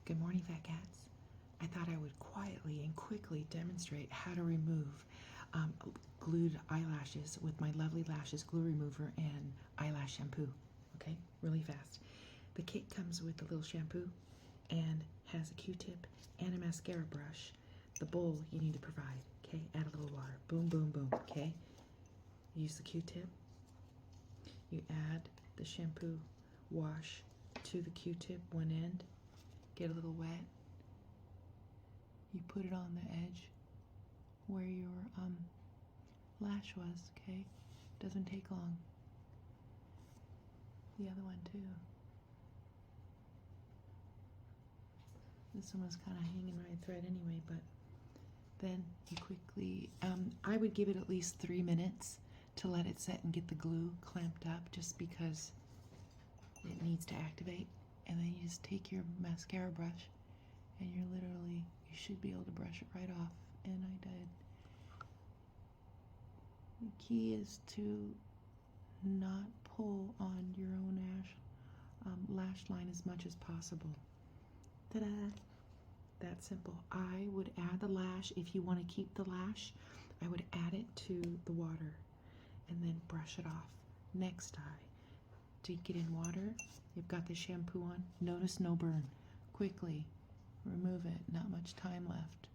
Good morning, Fat Cats. I thought I would quietly and quickly demonstrate how to remove glued eyelashes with my Lovely Lashes glue remover and eyelash shampoo. Okay, really fast. The kit comes with a little shampoo and has a Q-tip and a mascara brush. The bowl you need to provide. Okay, add a little water. Boom, boom, boom. Okay, use the Q-tip. You add the shampoo wash to the Q-tip one end. Get a little wet. You put it on the edge where your lash was, okay? Doesn't take long. The other one too. This one was kind of hanging by a thread anyway, but then you quickly, I would give it at least 3 minutes to let it set and get the glue clamped up, just because it needs to activate. And then you just take your mascara brush and you should be able to brush it right off, and I did. The key is to not pull on your own lash line as much as possible. Ta-da! That simple. I would add the lash. If you want to keep the lash, I would add it to the water and then brush it off. Next eye. Dip it in water. You've got the shampoo on. Notice no burn. Quickly remove it. Not much time left.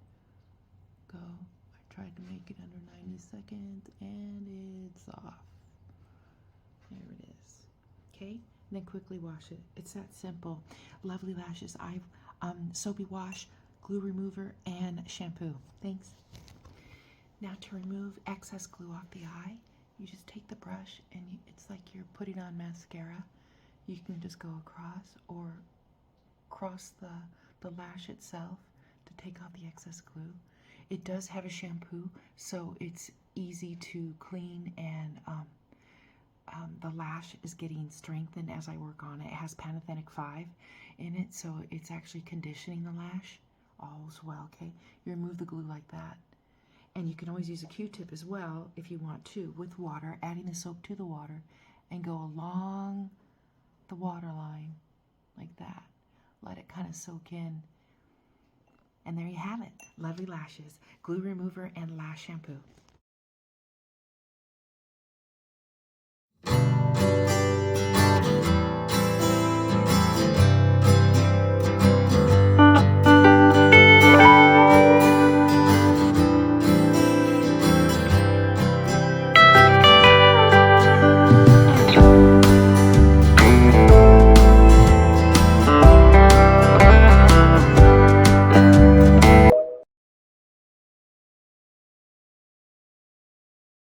Go. I tried to make it under 90 seconds and it's off. There it is. Okay? And then quickly wash it. It's that simple. Lovely Lashes. I've soapy wash, glue remover, and shampoo. Thanks. Now to remove excess glue off the eye, you just take the brush and it's like you're putting on mascara. You can just go across or cross the lash itself to take off the excess glue. It does have a shampoo, so it's easy to clean, and the lash is getting strengthened as I work on it. It has Pantothenic 5 in it, so it's actually conditioning the lash. All's well, okay? You remove the glue like that. And you can always use a Q-tip as well if you want to, with water, adding the soap to the water, and go along the water line like that. Let it kind of soak in. And there you have it. Lovely Lashes, glue remover, and lash shampoo.